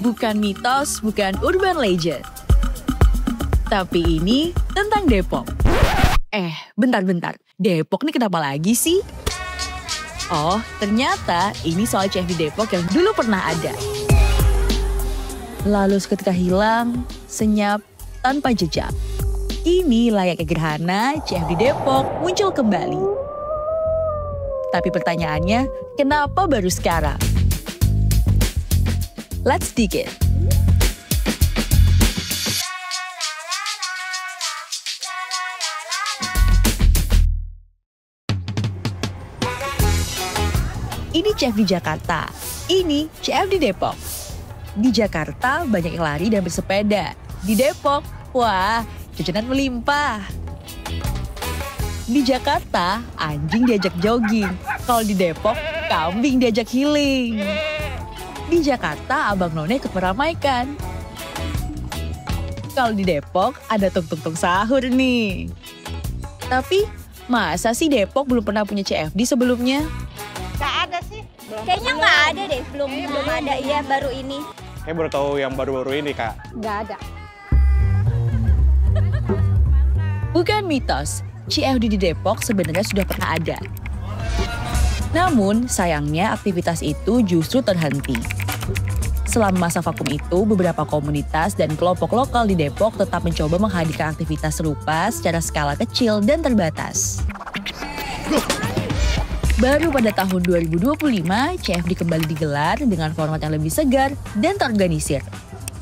bukan mitos, bukan urban legend. Tapi ini tentang Depok. Bentar-bentar. Depok nih kenapa lagi sih? Oh, ternyata ini soal CFD Depok yang dulu pernah ada. Lalu seketika hilang, senyap, tanpa jejak. Kini layaknya gerhana, CFD Depok muncul kembali. Tapi pertanyaannya, kenapa baru sekarang? Let's dig it. Ini CFD Jakarta, ini CFD Depok. Di Jakarta banyak yang lari dan bersepeda. Di Depok, wah, jajanan melimpah. Di Jakarta, anjing diajak jogging. Kalau di Depok, kambing diajak healing. Di Jakarta, abang none ikut meramaikan. Kalau di Depok, ada tung-tung sahur nih. Tapi, masa sih Depok belum pernah punya CFD sebelumnya? Nggak ada sih. Kayaknya nggak ada deh, belum ada, iya baru ini. Saya baru tahu yang baru-baru ini, Kak. Nggak ada. Bukan mitos, CFD di Depok sebenarnya sudah pernah ada. Namun, sayangnya aktivitas itu justru terhenti. Selama masa vakum itu, beberapa komunitas dan kelompok lokal di Depok tetap mencoba menghadirkan aktivitas serupa secara skala kecil dan terbatas. Baru pada tahun 2025, CFD kembali digelar dengan format yang lebih segar dan terorganisir.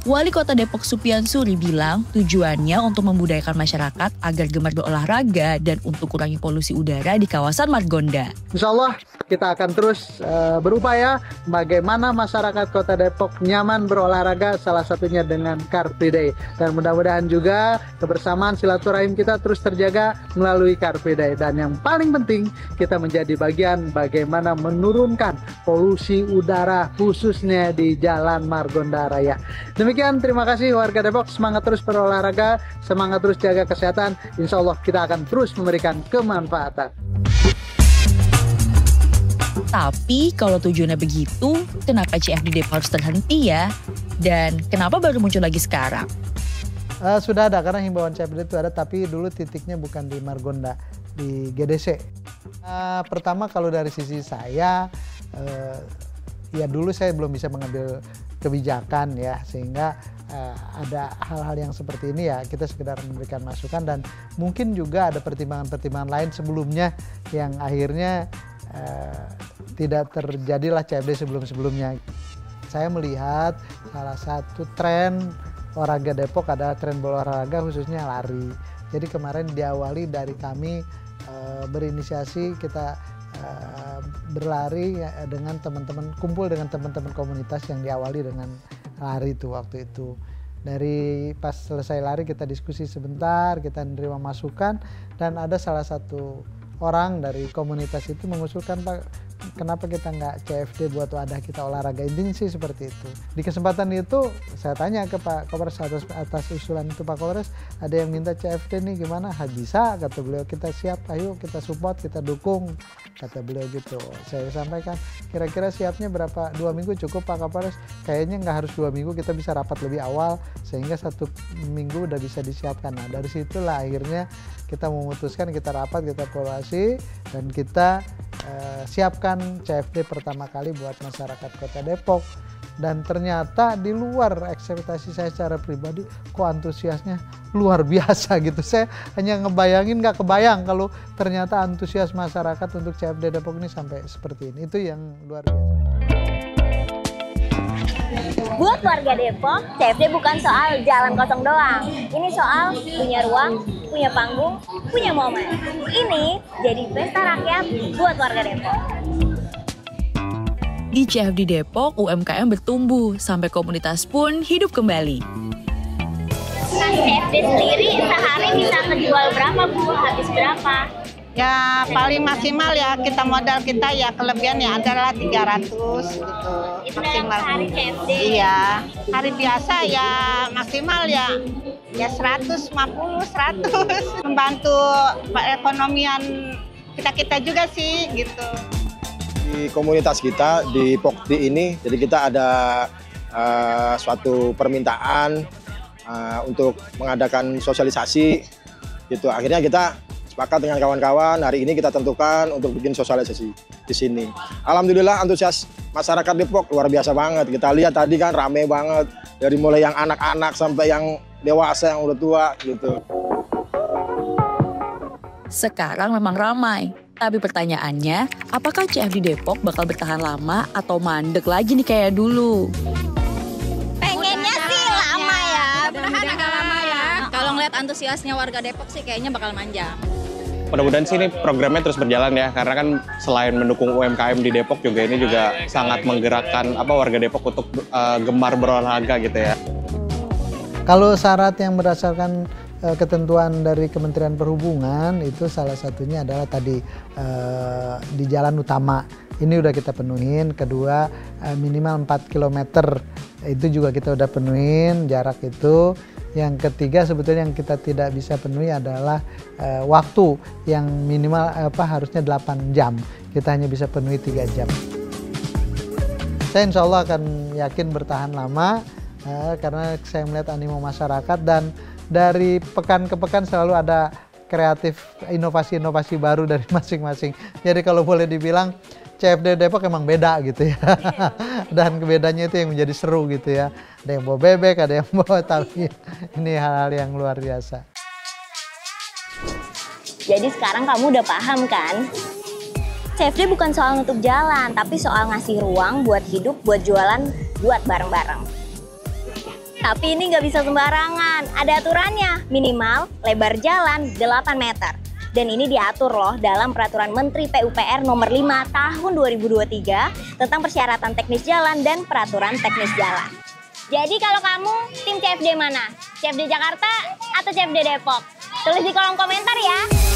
Wali Kota Depok Supian Suri bilang tujuannya untuk membudayakan masyarakat agar gemar berolahraga dan untuk kurangi polusi udara di kawasan Margonda. Insya Allah kita akan terus berupaya bagaimana masyarakat Kota Depok nyaman berolahraga, salah satunya dengan Car Free Day. Dan mudah-mudahan juga kebersamaan silaturahim kita terus terjaga melalui Car Free Day. Dan yang paling penting kita menjadi bagian bagaimana menurunkan polusi udara khususnya di Jalan Margonda Raya. Demikian, terima kasih warga Depok, semangat terus berolahraga, semangat terus jaga kesehatan, insya Allah kita akan terus memberikan kemanfaatan. Tapi kalau tujuannya begitu, kenapa CFD Depok harus terhenti ya? Dan kenapa baru muncul lagi sekarang? Sudah ada, karena himbauan CFD itu ada, tapi dulu titiknya bukan di Margonda, di GDC. Pertama kalau dari sisi saya, ya dulu saya belum bisa mengambil kebijakan ya, sehingga ada hal-hal yang seperti ini ya kita sekedar memberikan masukan, dan mungkin juga ada pertimbangan-pertimbangan lain sebelumnya yang akhirnya tidak terjadilah CFD sebelum-sebelumnya. Saya melihat salah satu tren olahraga Depok adalah tren berolahraga khususnya lari. Jadi kemarin diawali dari kami berinisiasi kita berlari dengan teman-teman, kumpul dengan teman-teman komunitas yang diawali dengan lari itu waktu itu. Dari pas selesai lari kita diskusi sebentar, kita menerima masukan, dan ada salah satu orang dari komunitas itu mengusulkan, Pak, kenapa kita nggak CFD buat wadah kita olahraga, intinya sih seperti itu. Di kesempatan itu saya tanya ke Pak Kapolres atas usulan itu, Pak Kapolres ada yang minta CFD nih gimana? Bisa, kata beliau, kita siap, ayo kita support, kita dukung, kata beliau gitu. Saya sampaikan, kira-kira siapnya berapa? 2 minggu cukup Pak Kapolres? Kayaknya nggak harus 2 minggu, kita bisa rapat lebih awal sehingga 1 minggu udah bisa disiapkan. Nah dari situlah akhirnya kita memutuskan, kita rapat, kita evaluasi, dan kita siapkan CFD pertama kali buat masyarakat Kota Depok. Dan ternyata di luar ekspektasi saya secara pribadi, kok antusiasnya luar biasa gitu. Saya hanya ngebayangin, nggak kebayang kalau ternyata antusias masyarakat untuk CFD Depok ini sampai seperti ini. Itu yang luar biasa. Buat warga Depok, CFD bukan soal jalan kosong doang. Ini soal punya ruang, punya panggung, punya momen. Ini jadi pesta rakyat buat warga Depok. Di CFD Depok, UMKM bertumbuh sampai komunitas pun hidup kembali. Nah, CFD sendiri sehari bisa ngejual berapa, Bu? Habis berapa? Ya paling maksimal ya kita modal kita ya kelebihan ya adalah 300 gitu. Itu dalam sehari CFD? Iya, hari biasa ya maksimal ya 150, 100. Membantu perekonomian kita juga sih gitu. Di komunitas kita di Pokti ini, jadi kita ada suatu permintaan untuk mengadakan sosialisasi gitu. Akhirnya kita sepakat dengan kawan-kawan, hari ini kita tentukan untuk bikin sosialisasi di sini. Alhamdulillah antusias masyarakat Depok luar biasa banget. Kita lihat tadi kan rame banget, dari mulai yang anak-anak sampai yang dewasa, yang udah tua gitu. Sekarang memang ramai, tapi pertanyaannya, apakah CFD Depok bakal bertahan lama atau mandek lagi nih kayak dulu? Pengennya sih lama ya. Mudah-mudahan agak lama ya. Kalau ngeliat antusiasnya warga Depok sih kayaknya bakal manjang. Mudah-mudahan sih ini programnya terus berjalan ya, karena kan selain mendukung UMKM di Depok juga ini juga sangat menggerakkan warga Depok untuk gemar berolahraga gitu ya. Kalau syarat yang berdasarkan ketentuan dari Kementerian Perhubungan itu salah satunya adalah tadi di jalan utama ini udah kita penuhin. Kedua minimal 4 km itu juga kita udah penuhin jarak itu. Yang ketiga sebetulnya yang kita tidak bisa penuhi adalah waktu yang minimal harusnya 8 jam. Kita hanya bisa penuhi 3 jam. Saya insya Allah akan yakin bertahan lama karena saya melihat animo masyarakat dan dari pekan ke pekan selalu ada kreatif inovasi-inovasi baru dari masing-masing. Jadi kalau boleh dibilang CFD Depok emang beda gitu ya. Dan bedanya itu yang menjadi seru gitu ya. Ada yang bawa bebek, ada yang bawa tapi ini hal-hal yang luar biasa. Jadi sekarang kamu udah paham kan? CFD bukan soal nutup jalan, tapi soal ngasih ruang buat hidup, buat jualan, buat bareng-bareng. Tapi ini nggak bisa sembarangan, ada aturannya. Minimal lebar jalan 8 meter. Dan ini diatur loh dalam Peraturan Menteri PUPR nomor 5 tahun 2023 tentang persyaratan teknis jalan dan peraturan teknis jalan. Jadi kalau kamu tim CFD mana? CFD Jakarta atau CFD Depok? Tulis di kolom komentar ya.